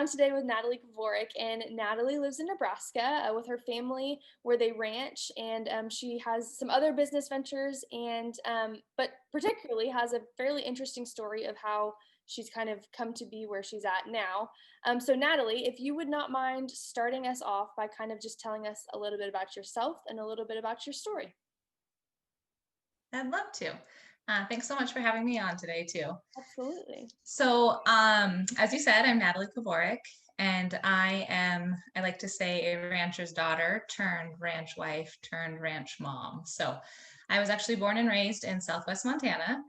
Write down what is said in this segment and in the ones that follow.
today with Natalie Kovarik, and Natalie lives in Nebraska with her family where they ranch, and she has some other business ventures, and but particularly has a fairly interesting story of how she's kind of come to be where she's at now. So Natalie, if you would not mind starting us off by kind of just telling us a little bit about yourself and a little bit about your story. I'd love to. Thanks so much for having me on today, too. Absolutely. So, as you said, I'm Natalie Kovarik, and I like to say, a rancher's daughter turned ranch wife turned ranch mom. So, I was actually born and raised in Southwest Montana,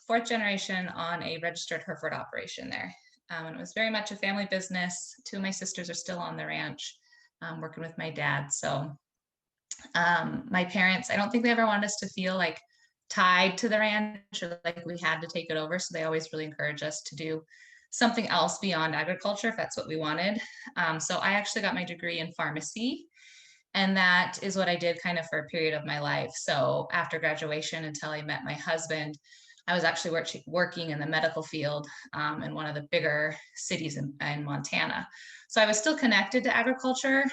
fourth generation on a registered Hereford operation there. And it was very much a family business. Two of my sisters are still on the ranch, working with my dad. So, my parents, I don't think they ever wanted us to feel like tied to the ranch or like we had to take it over. So they always really encouraged us to do something else beyond agriculture if that's what we wanted. So I actually got my degree in pharmacy, and that is what I did kind of for a period of my life. So after graduation, until I met my husband, I was actually working in the medical field in one of the bigger cities in Montana. So I was still connected to agriculture.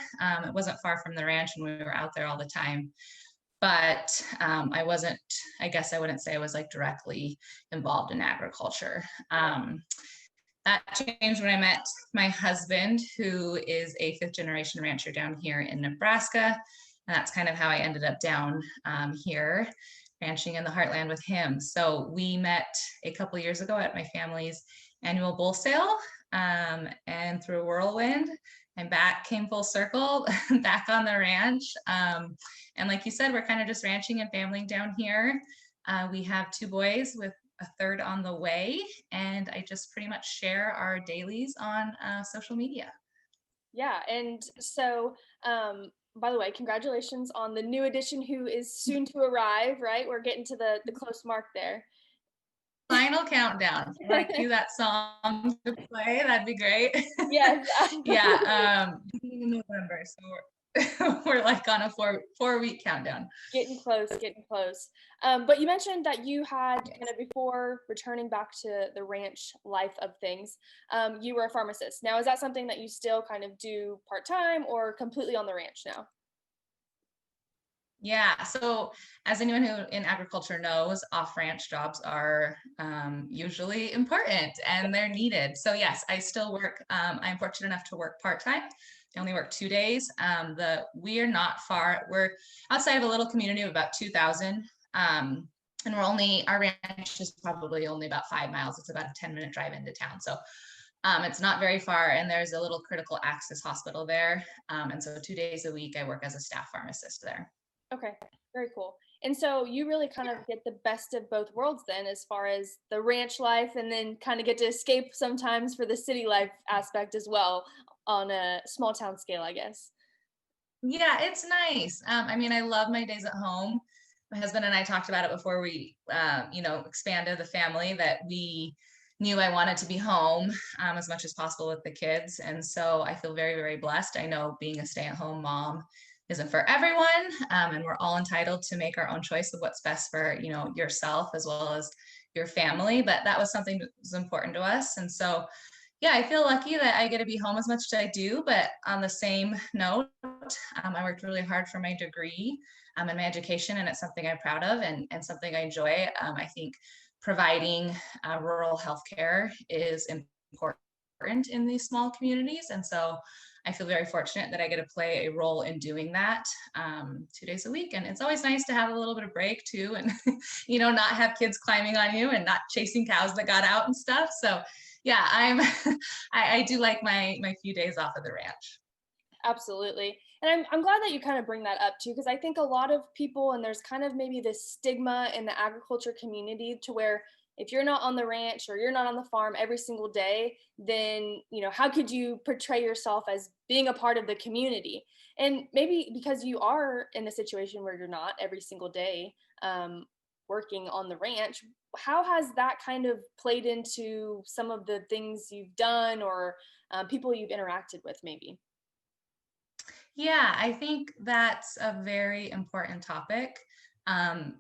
It wasn't far from the ranch, and we were out there all the time. But I wasn't, I guess I wouldn't say I was like directly involved in agriculture. That changed when I met my husband, who is a fifth generation rancher down here in Nebraska. And that's kind of how I ended up down here ranching in the heartland with him. So we met a couple of years ago at my family's annual bull sale, and through a whirlwind, I'm back, came full circle, back on the ranch. And like you said, we're kind of just ranching and familying down here. We have two boys with a third on the way, and I just pretty much share our dailies on social media. Yeah, and so by the way, congratulations on the new edition who is soon to arrive, right? We're getting to the close mark there. Final countdown. If you want to cue that song to play, that'd be great. Yes. Yeah, beginning of November. So we're like on a four-week countdown. Getting close, getting close. But you mentioned that you had kind Yes. of before returning back to the ranch life of things, you were a pharmacist. Now, is that something that you still kind of do part-time or completely on the ranch now? Yeah, so as anyone who in agriculture knows, off-ranch jobs are usually important and they're needed. So yes, I still work. I'm fortunate enough to work part-time. I only work 2 days. We are not far. We're outside of a little community of about 2,000. And our ranch is probably only about 5 miles. It's about a 10-minute drive into town. So it's not very far, and there's a little critical access hospital there. And so 2 days a week, I work as a staff pharmacist there. Okay, very cool. And so you really kind of get the best of both worlds then, as far as the ranch life, and then kind of get to escape sometimes for the city life aspect as well on a small town scale, I guess. Yeah, it's nice. I mean, I love my days at home. My husband and I talked about it before we, expanded the family, that we knew I wanted to be home as much as possible with the kids. And so I feel very, very blessed. I know being a stay-at-home mom isn't for everyone, and we're all entitled to make our own choice of what's best for, yourself as well as your family. But that was something that was important to us. And so yeah, I feel lucky that I get to be home as much as I do. But on the same note, I worked really hard for my degree and my education, and it's something I'm proud of, and something I enjoy. I think providing rural healthcare is important in these small communities. And so I feel very fortunate that I get to play a role in doing that 2 days a week. And it's always nice to have a little bit of break too, and, not have kids climbing on you and not chasing cows that got out and stuff. So yeah, I do like my few days off of the ranch. Absolutely. And I'm glad that you kind of bring that up too, because I think a lot of people, and there's kind of maybe this stigma in the agriculture community to where if you're not on the ranch or you're not on the farm every single day, then, how could you portray yourself as being a part of the community? And maybe because you are in a situation where you're not every single day working on the ranch, how has that kind of played into some of the things you've done or people you've interacted with, maybe? Yeah, I think that's a very important topic. Um,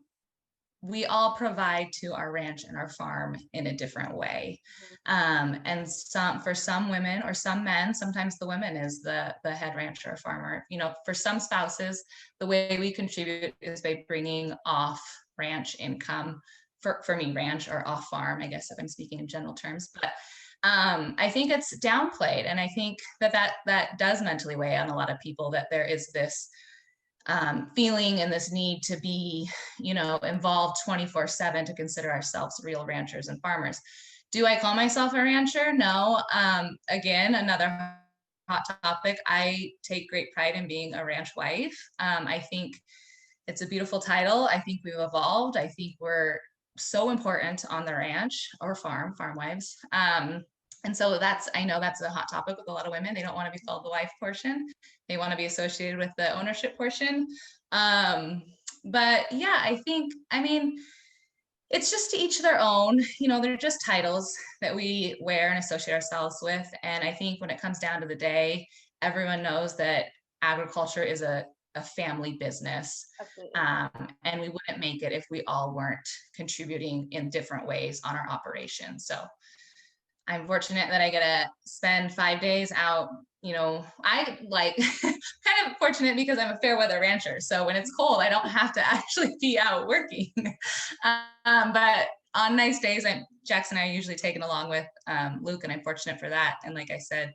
we all provide to our ranch and our farm in a different way. And for some women or some men, sometimes the women is the head rancher or farmer. For some spouses, the way we contribute is by bringing off ranch income. For me, ranch or off farm, I guess, if I'm speaking in general terms. But I think it's downplayed. And I think that does mentally weigh on a lot of people, that there is this feeling and this need to be, involved 24/7 to consider ourselves real ranchers and farmers. Do I call myself a rancher? No. Again, another hot topic. I take great pride in being a ranch wife. I think it's a beautiful title. I think we've evolved. I think we're so important on the ranch or farm wives. And so I know that's a hot topic with a lot of women. They don't want to be called the wife portion. They want to be associated with the ownership portion. But yeah, I mean, it's just to each their own. They're just titles that we wear and associate ourselves with. And I think when it comes down to the day, everyone knows that agriculture is a family business. And we wouldn't make it if we all weren't contributing in different ways on our operation. So I'm fortunate that I get to spend 5 days out. I like kind of fortunate because I'm a fair weather rancher. So when it's cold, I don't have to actually be out working. But on nice days, Jackson and I are usually taken along with Luke, and I'm fortunate for that. And like I said,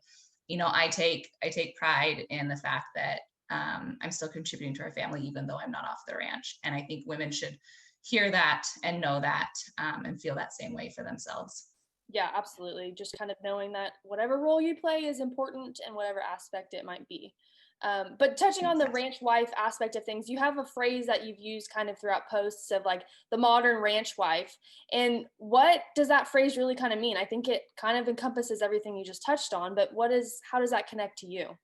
I take pride in the fact that I'm still contributing to our family, even though I'm not off the ranch. And I think women should hear that and know that and feel that same way for themselves. Yeah, absolutely. Just kind of knowing that whatever role you play is important in whatever aspect it might be. But touching on the ranch wife aspect of things, you have a phrase that you've used kind of throughout posts of like the modern ranch wife. And what does that phrase really kind of mean? I think it kind of encompasses everything you just touched on, but how does that connect to you?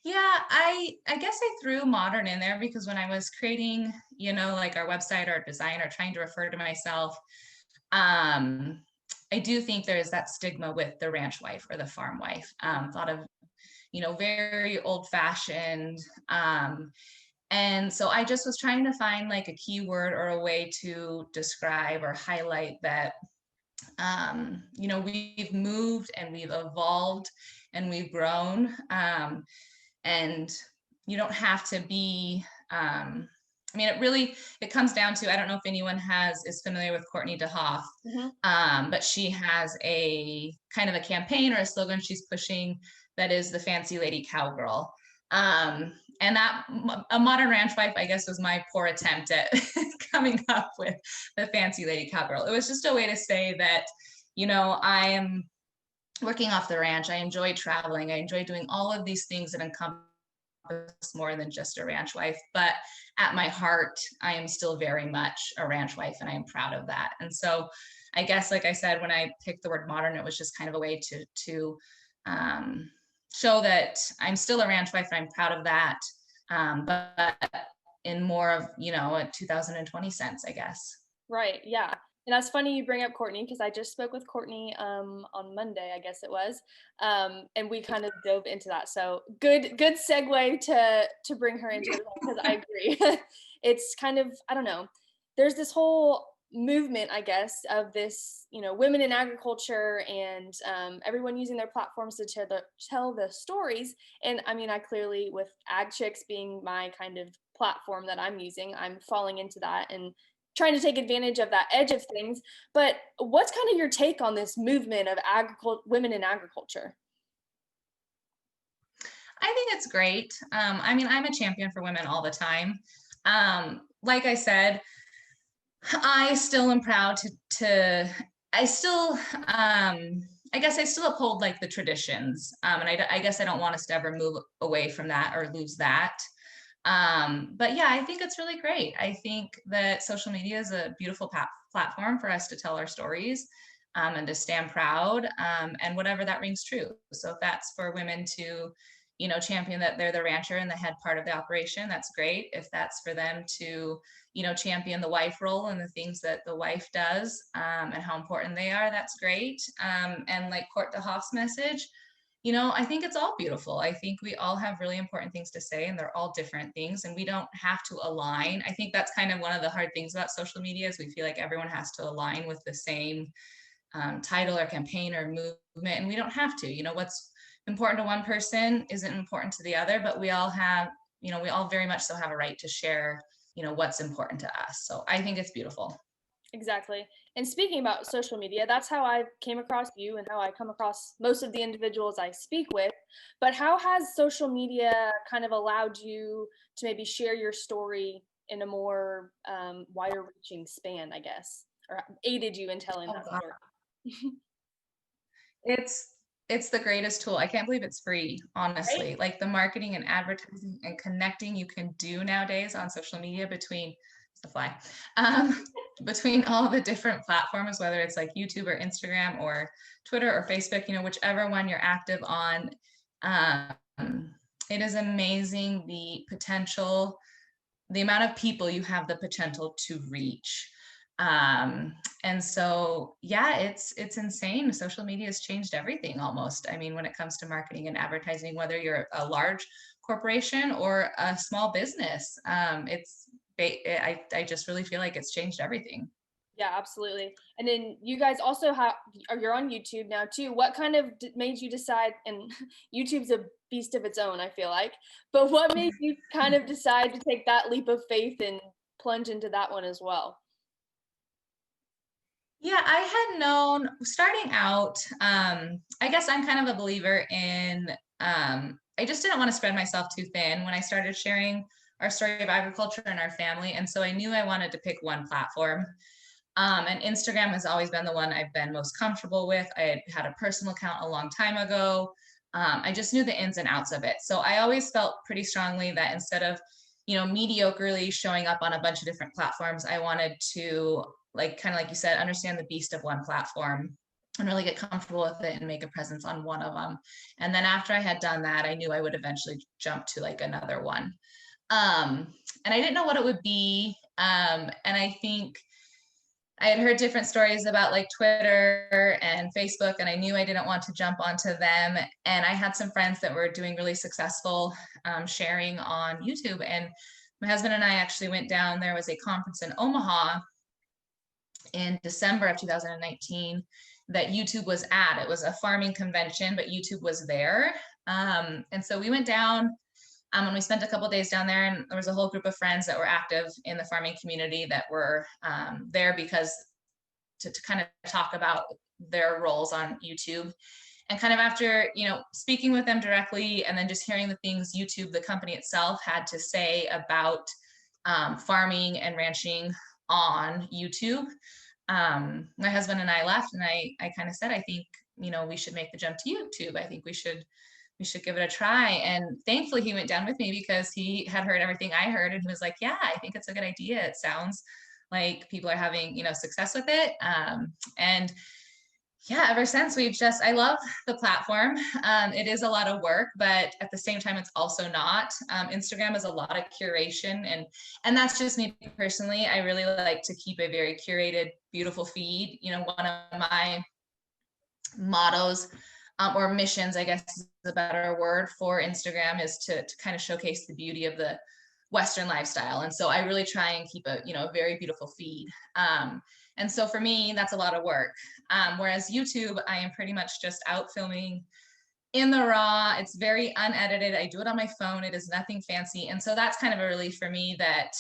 Yeah, I guess I threw modern in there because when I was creating, like our website or design or trying to refer to myself, I do think there is that stigma with the ranch wife or the farm wife, thought of, very old fashioned. And so I just was trying to find like a keyword or a way to describe or highlight that, we've moved and we've evolved and we've grown. And you don't have to be, it comes down to, I don't know if anyone is familiar with Courtney DeHoff, but she has a kind of a campaign or a slogan she's pushing that is the fancy lady cowgirl. And that a modern ranch wife, I guess, was my poor attempt at coming up with the fancy lady cowgirl. It was just a way to say that, I am working off the ranch. I enjoy traveling. I enjoy doing all of these things that encompass more than just a ranch wife. But at my heart, I am still very much a ranch wife, and I am proud of that. And so I guess, like I said, when I picked the word modern, it was just kind of a way to show that I'm still a ranch wife and I'm proud of that. But in more of, a 2020 sense, I guess. Right. Yeah. And that's funny you bring up Courtney because I just spoke with Courtney on Monday, I guess it was, and we kind of dove into that. So good segue to bring her into it because I agree. It's kind of, I don't know. There's this whole movement, I guess, of this, women in agriculture and everyone using their platforms to tell the stories. And I mean, I clearly, with Ag Chicks being my kind of platform that I'm using, I'm falling into that and trying to take advantage of that edge of things. But what's kind of your take on this movement of women in agriculture? I think it's great. I'm a champion for women all the time. Like I said, I still am proud I guess I still uphold like the traditions. And I guess I don't want us to ever move away from that or lose that. But yeah, I think it's really great. I think that social media is a beautiful platform for us to tell our stories and to stand proud and whatever that rings true. So if that's for women to, champion that they're the rancher and the head part of the operation, that's great. If that's for them to, champion the wife role and the things that the wife does and how important they are, that's great. And like Court DeHoff's message, I think it's all beautiful. I think we all have really important things to say, and they're all different things, and we don't have to align. I think that's kind of one of the hard things about social media is we feel like everyone has to align with the same title or campaign or movement, and we don't have to. What's important to one person isn't important to the other, but we all have, we all very much so have a right to share, what's important to us. So I think it's beautiful. Exactly. And speaking about social media, that's how I came across you and how I come across most of the individuals I speak with. But how has social media kind of allowed you to maybe share your story in a more wider reaching span, I guess, or aided you in telling Oh, that God. story? It's the greatest tool. I can't believe it's free, Right? honestly. Like the marketing and advertising and connecting you can do nowadays on social media between the fly, um, between all the different platforms, whether it's like YouTube or Instagram or Twitter or Facebook, whichever one you're active on. It is amazing the amount of people you have the potential to reach. And so yeah, it's insane. Social media has changed everything almost. I mean, when it comes to marketing and advertising, whether you're a large corporation or a small business, I just really feel like it's changed everything. Yeah, absolutely. And then you guys also have, or you're on YouTube now too. What kind of made you decide, and YouTube's a beast of its own, I feel like, but what made you kind of decide to take that leap of faith and plunge into that one as well? Yeah, I had known starting out, I guess I'm kind of a believer in, I just didn't want to spread myself too thin when I started sharing our story of agriculture and our family. And so I knew I wanted to pick one platform. And Instagram has always been the one I've been most comfortable with. I had a personal account a long time ago. I just knew the ins and outs of it. So I always felt pretty strongly that instead of, mediocrely showing up on a bunch of different platforms, I wanted to, like, kind of like you said, understand the beast of one platform and really get comfortable with it and make a presence on one of them. And then after I had done that, I knew I would eventually jump to like another one. And I didn't know what it would be. And I think I had heard different stories about like Twitter and Facebook, and I knew I didn't want to jump onto them. And I had some friends that were doing really successful sharing on YouTube. And my husband and I actually went down. There was a conference in Omaha in December of 2019 that YouTube was at. It was a farming convention, but YouTube was there. And so we went down and we spent a couple of days down there, and there was a whole group of friends that were active in the farming community that were there because to kind of talk about their roles on YouTube. And kind of after, speaking with them directly and then just hearing the things YouTube, the company itself, had to say about farming and ranching on YouTube, my husband and I left, and I kind of said, I think, we should make the jump to YouTube. I think we should give it a try. And thankfully he went down with me because he had heard everything I heard, and he was like, yeah, I think it's a good idea. It sounds like people are having, success with it. And yeah, ever since I love the platform. It is a lot of work, but at the same time, it's also not. Instagram is a lot of curation, and that's just me personally. I really like to keep a very curated, beautiful feed. One of my mottos or missions, I guess is a better word for Instagram, is to kind of showcase the beauty of the Western lifestyle. And so I really try and keep a very beautiful feed. And so for me, that's a lot of work. Whereas YouTube, I am pretty much just out filming in the raw. It's very unedited. I do it on my phone. It is nothing fancy. And so that's kind of a relief for me that,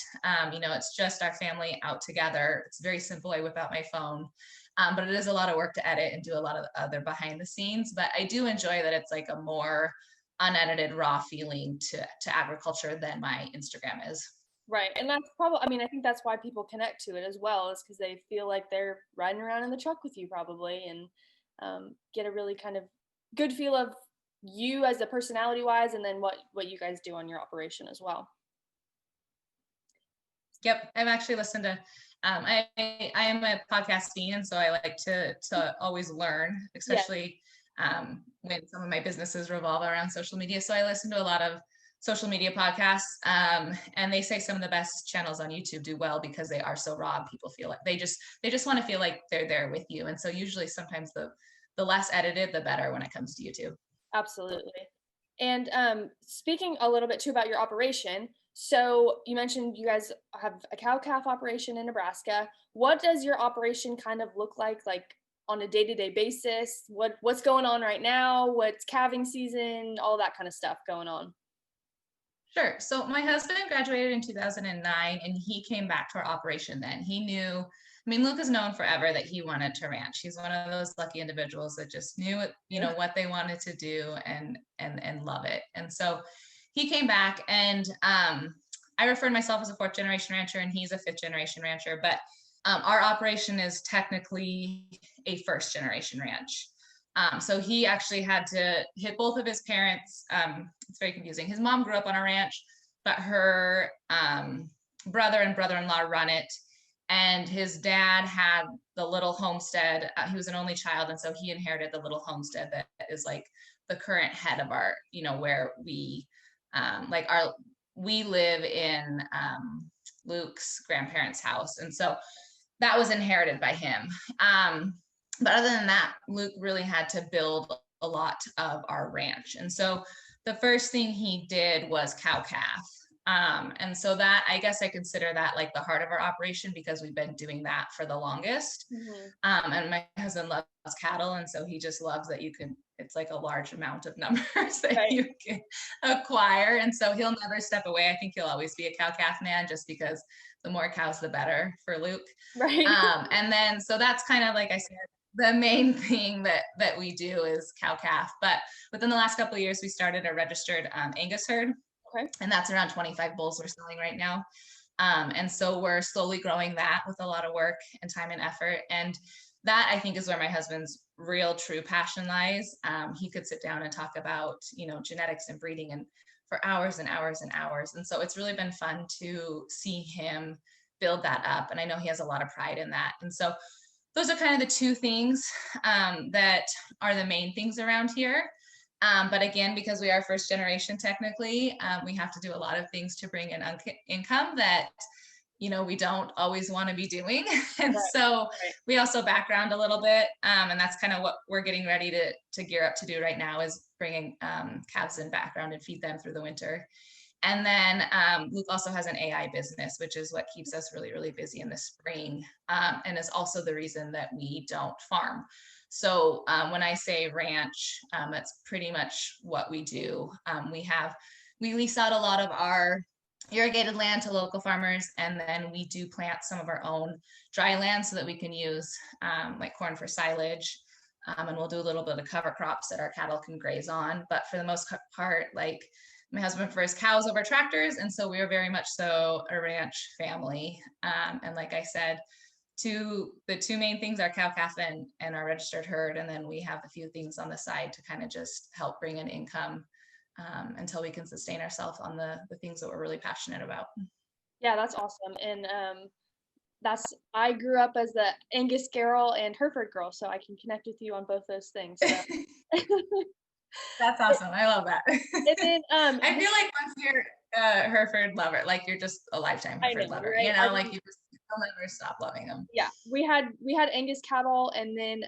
it's just our family out together. It's very simple. I whip out my phone. But it is a lot of work to edit and do a lot of the other behind the scenes. But I do enjoy that it's like a more unedited, raw feeling to agriculture than my Instagram is. Right. And that's probably, I mean, I think that's why people connect to it as well, is because they feel like they're riding around in the truck with you probably, and get a really kind of good feel of you as a personality wise, and then what you guys do on your operation as well. Yep. I've actually listened to I am a podcast fiend, and so I like to always learn, Yeah. especially when some of my businesses revolve around social media. So I listen to a lot of social media podcasts, and they say some of the best channels on YouTube do well because they are so raw, and people feel like they just want to feel like they're there with you. And so usually, sometimes the less edited, the better when it comes to YouTube. Absolutely. And speaking a little bit too about your operation, so you mentioned you guys have a cow calf operation in Nebraska. What does your operation kind of look like on a day-to-day basis? What's going on right now? What's calving season? All that kind of stuff going on. Sure. So my husband graduated in 2009 and he came back to our operation then. He knew, I mean, Luke is known forever that he wanted to ranch. He's one of those lucky individuals that just knew it, you know, what they wanted to do and love it. And so he came back and I referred myself as a fourth generation rancher and he's a fifth generation rancher, but our operation is technically a first generation ranch. So he actually had to hit both of his parents. It's very confusing. His mom grew up on a ranch, but her brother and brother-in-law run it. And his dad had the little homestead. He was an only child. And so he inherited the little homestead that is like the current head of our, you know, where we, we live in Luke's grandparents' house. And so that was inherited by him. But other than that, Luke really had to build a lot of our ranch. And so the first thing he did was cow calf. And so that, I guess I consider that like the heart of our operation because we've been doing that for the longest. And my husband loves cattle. And so he just loves that it's like a large amount of numbers that you can acquire. And so he'll never step away. I think he'll always be a cow calf man just because the more cows, the better for Luke. Right. And then, so that's kind of, like I said, the main thing that we do is cow calf. But within the last couple of years, we started a registered Angus herd. Okay. And that's around 25 bulls we're selling right now. And so we're slowly growing that with a lot of work and time and effort. And that, I think, is where my husband's real true passion lies. He could sit down and talk about, you know, genetics and breeding and for hours and hours and hours. And so it's really been fun to see him build that up. And I know he has a lot of pride in that. And so those are kind of the two things that are the main things around here. But again, because we are first generation, technically, we have to do a lot of things to bring in income that, you know, we don't always want to be doing. And so we also background a little bit. And that's kind of what we're getting ready to gear up to do right now is bringing calves in background and feed them through the winter. And then Luke also has an AI business, which is what keeps us really, really busy in the spring, and is also the reason that we don't farm. So when I say ranch, that's pretty much what we do. We lease out a lot of our irrigated land to local farmers, and then we do plant some of our own dry land so that we can use like corn for silage. And we'll do a little bit of cover crops that our cattle can graze on. But for the most part, like, my husband prefers cows over tractors. And so we are very much so a ranch family. And like I said, the two main things are cow calf and our registered herd. And then we have a few things on the side to kind of just help bring in income until we can sustain ourselves on the things that we're really passionate about. Yeah, that's awesome. And I grew up as the Angus girl and Hereford girl, so I can connect with you on both those things. So. That's awesome. I love that. And then, I feel like once you're a Hereford lover, like you're just a lifetime Hereford lover, right? You know, like you'll never stop loving them. Yeah, we had Angus cattle, and then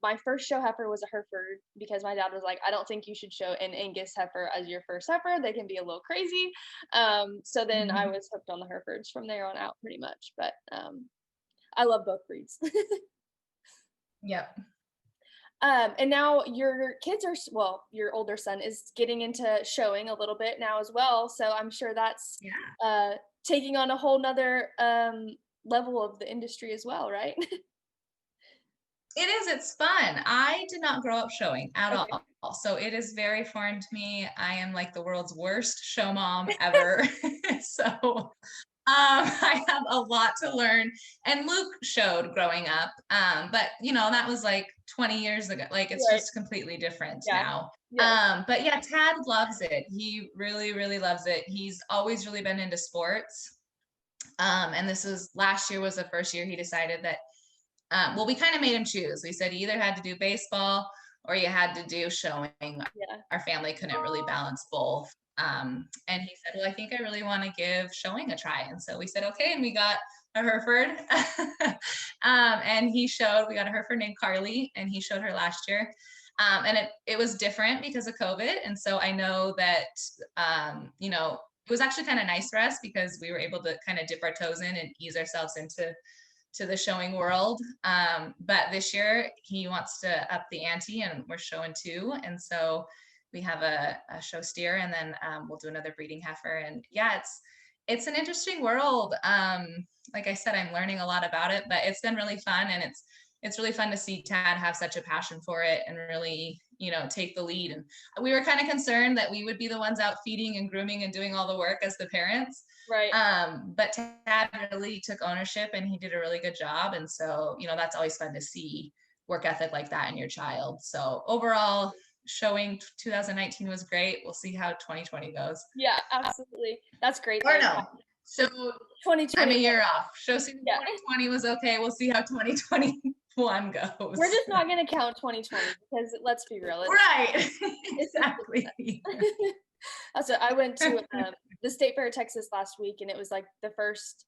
my first show heifer was a Hereford because my dad was like, I don't think you should show an Angus heifer as your first heifer. They can be a little crazy. So then I was hooked on the Herefords from there on out pretty much. But I love both breeds. Yep. And now your kids your older son is getting into showing a little bit now as well. So I'm sure that's taking on a whole nother level of the industry as well, right? It is. It's fun. I did not grow up showing at all. So it is very foreign to me. I am like the world's worst show mom ever. So I have a lot to learn. And Luke showed growing up. But you know, that was like 20 years ago. Like it's just completely different now. But yeah, Tad loves it. He really, really loves it. He's always really been into sports. And last year was the first year he decided that, well, we kind of made him choose. We said he either had to do baseball or you had to do showing. Our family couldn't really balance both. And he said, well, I think I really want to give showing a try. And so we said, okay. And we got a Hereford and we got a Hereford named Carly, and he showed her last year. And it was different because of COVID. And so I know that, it was actually kind of nice for us because we were able to kind of dip our toes in and ease ourselves into the showing world. But this year he wants to up the ante and we're showing 2. And so we have a show steer, and then we'll do another breeding heifer. And yeah, it's an interesting world. Like I said, I'm learning a lot about it, but it's been really fun. And it's really fun to see Tad have such a passion for it and really, take the lead. And we were kind of concerned that we would be the ones out feeding and grooming and doing all the work as the parents. Right. But Tad really took ownership and he did a really good job. And so, that's always fun to see work ethic like that in your child. So overall, showing 2019 was great. We'll see how 2020 goes. Yeah, absolutely. That's great. Or no. So 2020. I'm a year off. Show season 2020 was okay. We'll see how 2021 goes. We're just not going to count 2020 because let's be real. Right. Exactly. Also, I went to the State Fair of Texas last week, and it was like the first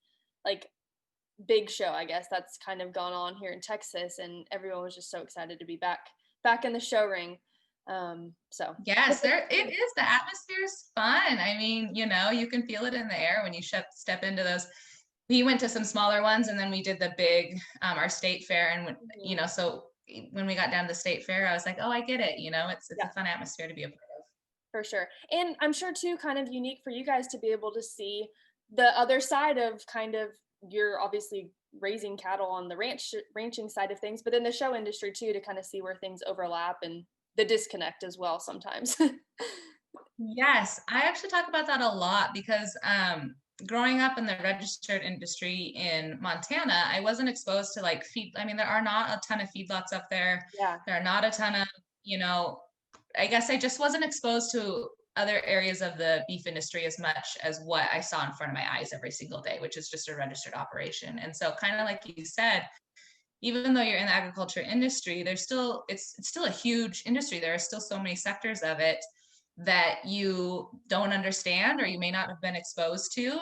big show, I guess, that's kind of gone on here in Texas, and everyone was just so excited to be back in the show ring. So yes, it is. The atmosphere is fun. I mean, you can feel it in the air when you step into those. We went to some smaller ones, and then we did the big, our state fair. And, so when we got down to the state fair, I was like, oh, I get it. It's a fun atmosphere to be a part of. For sure. And I'm sure too, kind of unique for you guys to be able to see the other side of kind of, you're obviously raising cattle on the ranching side of things, but in the show industry too, to kind of see where things overlap and the disconnect as well sometimes. Yes, I actually talk about that a lot because growing up in the registered industry in Montana, I wasn't exposed to feed. I mean, there are not a ton of feedlots up there. Yeah. There are not a ton of, I guess I just wasn't exposed to other areas of the beef industry as much as what I saw in front of my eyes every single day, which is just a registered operation. And so kind of like you said, even though you're in the agriculture industry, it's still a huge industry. There are still so many sectors of it that you don't understand or you may not have been exposed to.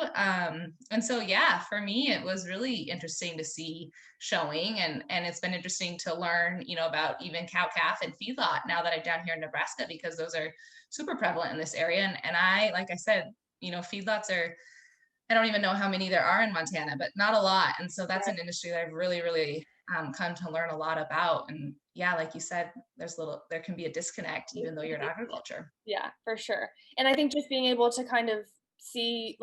And so, yeah, for me, it was really interesting to see showing, and it's been interesting to learn, about even cow calf and feedlot now that I'm down here in Nebraska, because those are super prevalent in this area. And I, like I said, feedlots are, I don't even know how many there are in Montana, but not a lot. And so that's an industry that I've really, really come to learn a lot about. And yeah, like you said, there can be a disconnect even though you're in agriculture. Yeah, for sure. And I think just being able to kind of see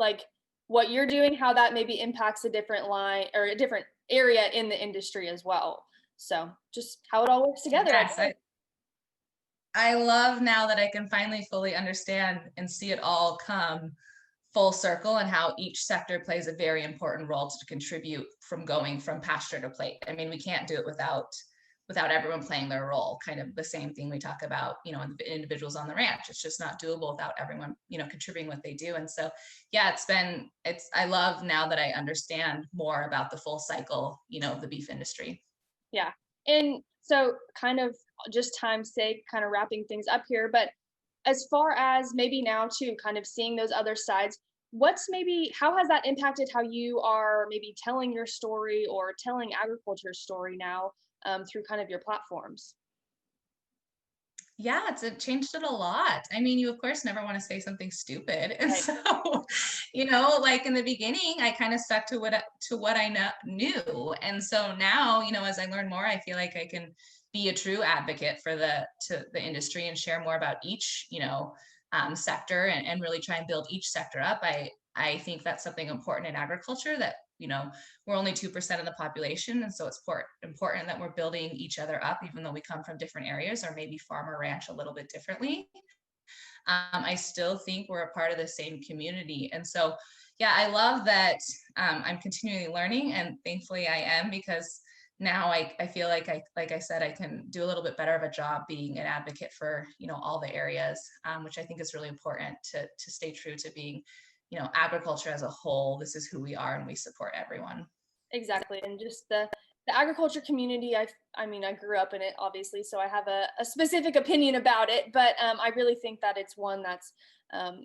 what you're doing, how that maybe impacts a different line or a different area in the industry as well. So just how it all works together. Yes, I love now that I can finally fully understand and see it all come full circle, and how each sector plays a very important role to contribute from going from pasture to plate. I mean, we can't do it without everyone playing their role. Kind of the same thing we talk about, individuals on the ranch. It's just not doable without everyone, contributing what they do. And so, yeah, I love now that I understand more about the full cycle, of the beef industry. Yeah. And so kind of just time's sake, kind of wrapping things up here, but as far as maybe now too, kind of seeing those other sides, how has that impacted how you are maybe telling your story or telling agriculture's story now through kind of your platforms? Yeah, it changed it a lot. I mean, you of course never want to say something stupid. And Right. so, like in the beginning, I kind of stuck to what I knew. And so now, as I learn more, I feel like I can be a true advocate for the industry and share more about each, sector, and really try and build each sector up. I think that's something important in agriculture, that we're only 2% of the population. And so it's important that we're building each other up, even though we come from different areas or maybe farm or ranch a little bit differently. I still think we're a part of the same community. And so, yeah, I love that I'm continually learning, and thankfully I am, because now I feel like I said, I can do a little bit better of a job being an advocate for, all the areas, which I think is really important to stay true to being, agriculture as a whole. This is who we are, and we support everyone. Exactly. And just the agriculture community, I mean, I grew up in it, obviously, so I have a specific opinion about it, but I really think that it's one that's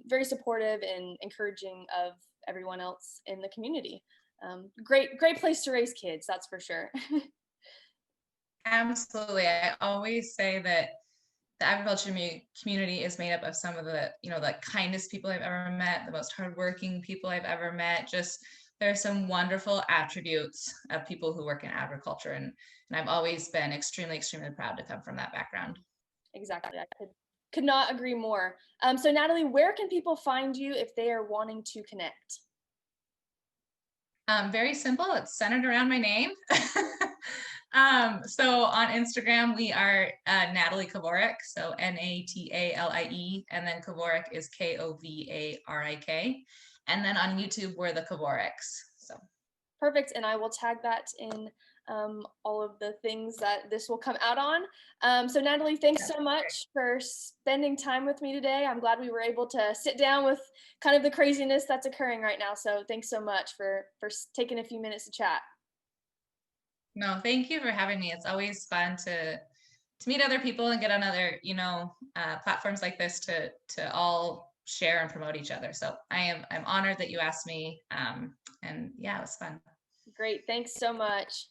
very supportive and encouraging of everyone else in the community. Great place to raise kids, that's for sure. Absolutely. I always say that the agriculture community is made up of some of the, the kindest people I've ever met, the most hardworking people I've ever met. Just there are some wonderful attributes of people who work in agriculture, and I've always been extremely, extremely proud to come from that background. Exactly. I could not agree more. So Natalie, where can people find you if they are wanting to connect? Very simple. It's centered around my name. So on Instagram, we are Natalie Kovarik, so Natalie, and then Kovarik is Kovarik. And then on YouTube, we're the Kovariks. So Perfect. And I will tag that in all of the things that this will come out on. So Natalie, thanks so much for spending time with me today. I'm glad we were able to sit down with kind of the craziness that's occurring right now. So thanks so much for taking a few minutes to chat. No, thank you for having me. It's always fun to meet other people and get on other, platforms like this to all share and promote each other. So I'm honored that you asked me. And yeah, it was fun. Great. Thanks so much.